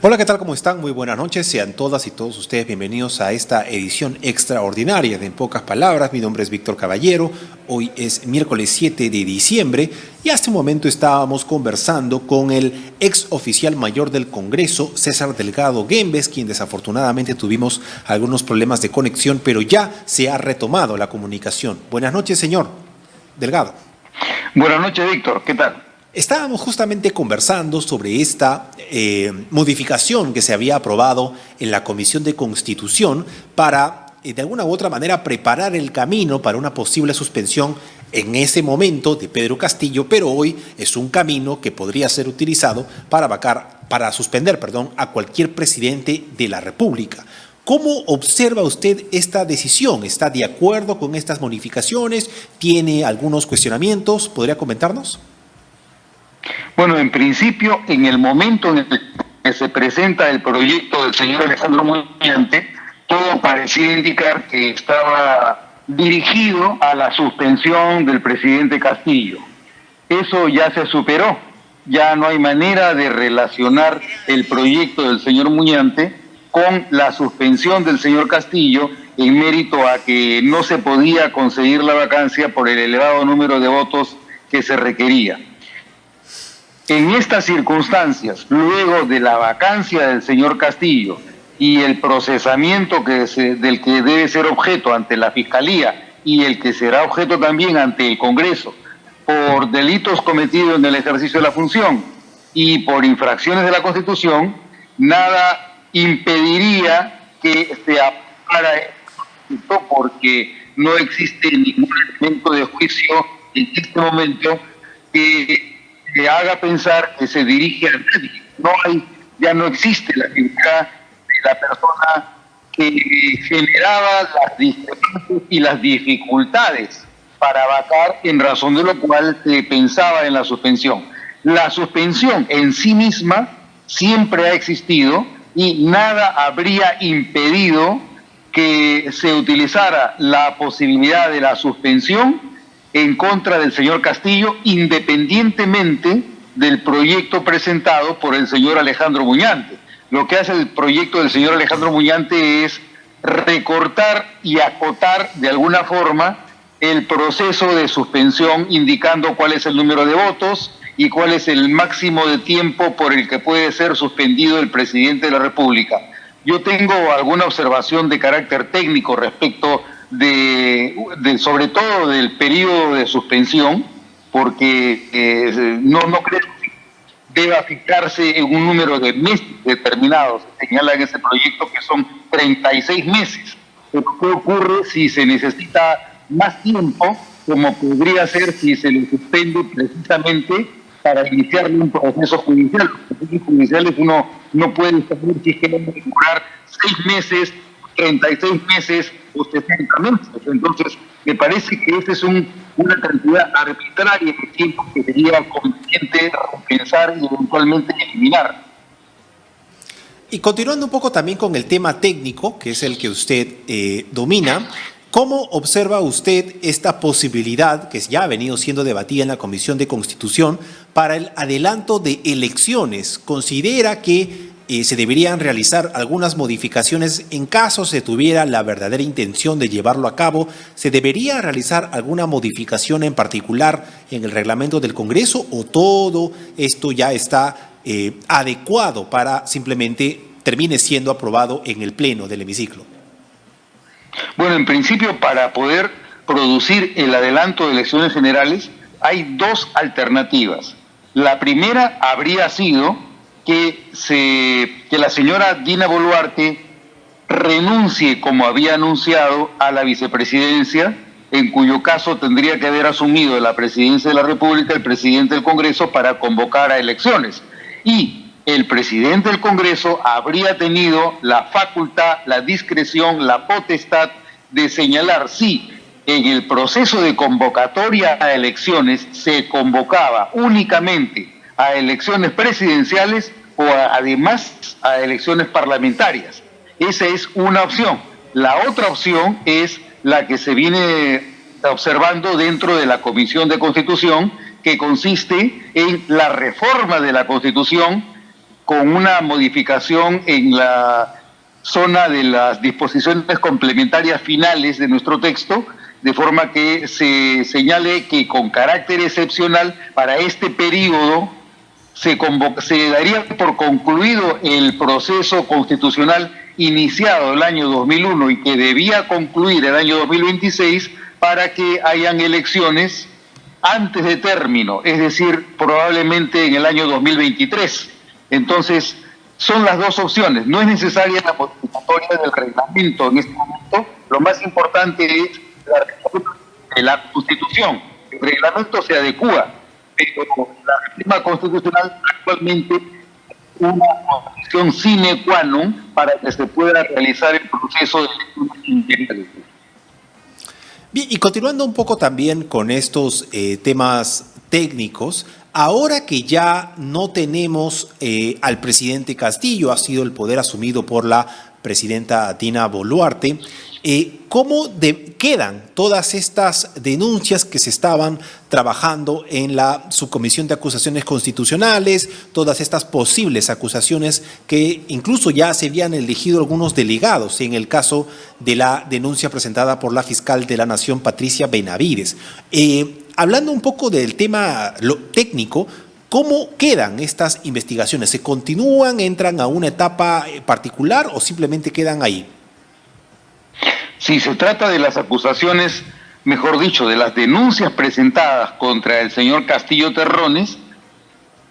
Hola, ¿qué tal? ¿Cómo están? Muy buenas noches. Sean todas y todos ustedes bienvenidos a esta edición extraordinaria de En Pocas Palabras. Mi nombre es Víctor Caballero. Hoy es miércoles 7 de diciembre y hace un momento estábamos conversando con el ex oficial mayor del Congreso, César Delgado Guembes, quien desafortunadamente tuvimos algunos problemas de conexión, pero ya se ha retomado la comunicación. Buenas noches, señor Delgado. Buenas noches, Víctor. ¿Qué tal? Estábamos justamente conversando sobre esta modificación que se había aprobado en la Comisión de Constitución para, de alguna u otra manera, preparar el camino para una posible suspensión en ese momento de Pedro Castillo, pero hoy es un camino que podría ser utilizado para suspender a cualquier presidente de la República. ¿Cómo observa usted esta decisión? ¿Está de acuerdo con estas modificaciones? ¿Tiene algunos cuestionamientos? ¿Podría comentarnos? Bueno, en principio, en el momento en el que se presenta el proyecto del señor Alejandro Muñante, todo parecía indicar que estaba dirigido a la suspensión del presidente Castillo. Eso ya se superó, ya no hay manera de relacionar el proyecto del señor Muñante con la suspensión del señor Castillo en mérito a que no se podía conseguir la vacancia por el elevado número de votos que se requería. En estas circunstancias, luego de la vacancia del señor Castillo y el procesamiento del que debe ser objeto ante la Fiscalía y el que será objeto también ante el Congreso por delitos cometidos en el ejercicio de la función y por infracciones de la Constitución, nada impediría que se aprobara esto porque no existe ningún elemento de juicio en este momento que haga pensar que se dirige a nadie. Ya no existe la figura de la persona que generaba las discrepancias y las dificultades para vacar, en razón de lo cual se pensaba en la suspensión. La suspensión en sí misma siempre ha existido y nada habría impedido que se utilizara la posibilidad de la suspensión en contra del señor Castillo, independientemente del proyecto presentado por el señor Alejandro Muñante. Lo que hace el proyecto del señor Alejandro Muñante es recortar y acotar de alguna forma el proceso de suspensión, indicando cuál es el número de votos y cuál es el máximo de tiempo por el que puede ser suspendido el presidente de la República. Yo tengo alguna observación de carácter técnico respecto sobre todo del periodo de suspensión, porque no creo que deba fijarse en un número de meses determinados. Se señala en ese proyecto que son 36 meses. Pero ¿qué ocurre si se necesita más tiempo, como podría ser si se le suspende precisamente para iniciar un proceso judicial? Los procesos judiciales uno no puede saber si es que van a durar 6 meses, 36 meses o 60 meses. Entonces, me parece que esa es una cantidad arbitraria de tiempo que sería conveniente repensar y eventualmente eliminar. Y continuando un poco también con el tema técnico, que es el que usted domina, ¿cómo observa usted esta posibilidad que ya ha venido siendo debatida en la Comisión de Constitución para el adelanto de elecciones? ¿Considera que se deberían realizar algunas modificaciones en caso se tuviera la verdadera intención de llevarlo a cabo? ¿Se debería realizar alguna modificación en particular en el reglamento del Congreso o todo esto ya está adecuado para simplemente termine siendo aprobado en el Pleno del hemiciclo? Bueno, en principio, para poder producir el adelanto de elecciones generales hay dos alternativas. La primera habría sido que la señora Dina Boluarte renuncie, como había anunciado, a la vicepresidencia, en cuyo caso tendría que haber asumido la presidencia de la República el presidente del Congreso para convocar a elecciones. Y el presidente del Congreso habría tenido la facultad, la discreción, la potestad de señalar si en el proceso de convocatoria a elecciones se convocaba únicamente a elecciones presidenciales o además a elecciones parlamentarias. Esa es una opción. La otra opción es la que se viene observando dentro de la Comisión de Constitución, que consiste en la reforma de la Constitución con una modificación en la zona de las disposiciones complementarias finales de nuestro texto, de forma que se señale que con carácter excepcional para este periodo se daría por concluido el proceso constitucional iniciado el año 2001 y que debía concluir el año 2026 para que hayan elecciones antes de término, es decir, probablemente en el año 2023. Entonces, son las dos opciones. No es necesaria la modificatoria del reglamento en este momento. Lo más importante es la reforma de la Constitución. El reglamento se adecúa, pero la reforma constitucional actualmente es una condición sine qua non para que se pueda realizar el proceso de elecciones integrales. Bien, y continuando un poco también con estos temas técnicos, ahora que ya no tenemos al presidente Castillo, ha sido el poder asumido por la presidenta Dina Boluarte, ¿cómo quedan todas estas denuncias que se estaban trabajando en la Subcomisión de Acusaciones Constitucionales, todas estas posibles acusaciones que incluso ya se habían elegido algunos delegados en el caso de la denuncia presentada por la fiscal de la Nación, Patricia Benavides? Hablando un poco del tema técnico, ¿cómo quedan estas investigaciones? ¿Se continúan, entran a una etapa particular o simplemente quedan ahí? Si se trata de las acusaciones, mejor dicho, de las denuncias presentadas contra el señor Castillo Terrones,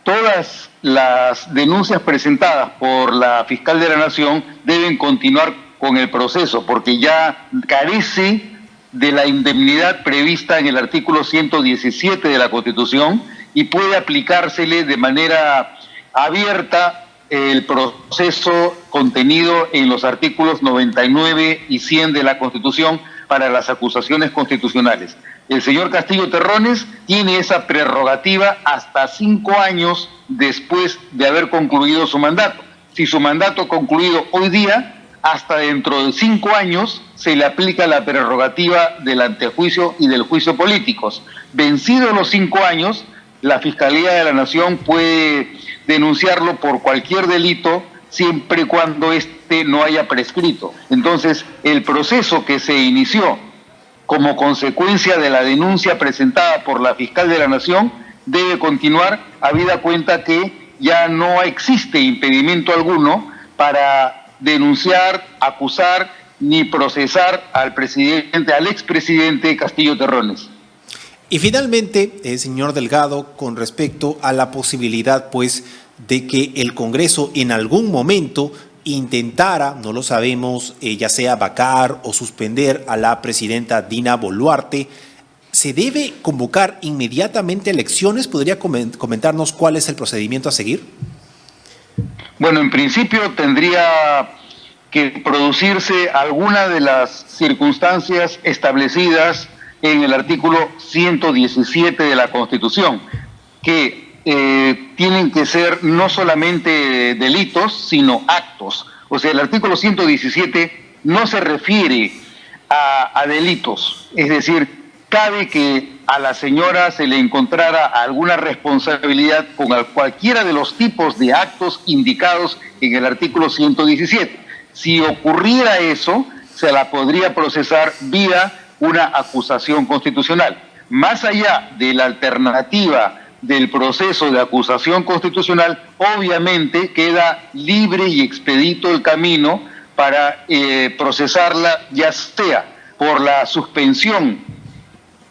todas las denuncias presentadas por la fiscal de la Nación deben continuar con el proceso, porque ya carece de la indemnidad prevista en el artículo 117 de la Constitución y puede aplicársele de manera abierta el proceso contenido en los artículos 99 y 100 de la Constitución para las acusaciones constitucionales. El señor Castillo Terrones tiene esa prerrogativa hasta 5 años después de haber concluido su mandato. Si su mandato concluido hoy día, hasta dentro de 5 años se le aplica la prerrogativa del antejuicio y del juicio políticos. Vencidos los 5 años, la Fiscalía de la Nación puede denunciarlo por cualquier delito siempre y cuando éste no haya prescrito. Entonces, el proceso que se inició como consecuencia de la denuncia presentada por la fiscal de la Nación debe continuar, habida cuenta que ya no existe impedimento alguno para denunciar, acusar ni procesar al expresidente Castillo Terrones. Y finalmente, señor Delgado, con respecto a la posibilidad, pues, de que el Congreso en algún momento intentara, no lo sabemos, ya sea vacar o suspender a la presidenta Dina Boluarte, ¿se debe convocar inmediatamente elecciones? ¿Podría comentarnos cuál es el procedimiento a seguir? Bueno, en principio tendría que producirse alguna de las circunstancias establecidas en el artículo 117 de la Constitución, que tienen que ser no solamente delitos, sino actos. O sea, el artículo 117 no se refiere a delitos, es decir, cabe que a la señora se le encontrara alguna responsabilidad con cualquiera de los tipos de actos indicados en el artículo 117. Si ocurriera eso, se la podría procesar vía una acusación constitucional. Más allá de la alternativa del proceso de acusación constitucional, obviamente queda libre y expedito el camino para procesarla, ya sea por la suspensión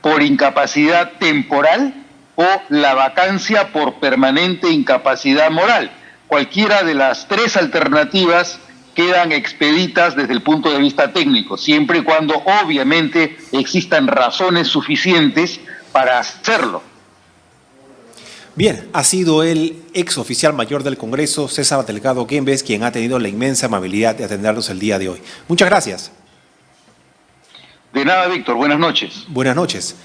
por incapacidad temporal o la vacancia por permanente incapacidad moral. Cualquiera de las tres alternativas quedan expeditas desde el punto de vista técnico, siempre y cuando obviamente existan razones suficientes para hacerlo. Bien, ha sido el ex oficial mayor del Congreso, César Delgado Guembes, quien ha tenido la inmensa amabilidad de atendernos el día de hoy. Muchas gracias. De nada, Víctor. Buenas noches. Buenas noches.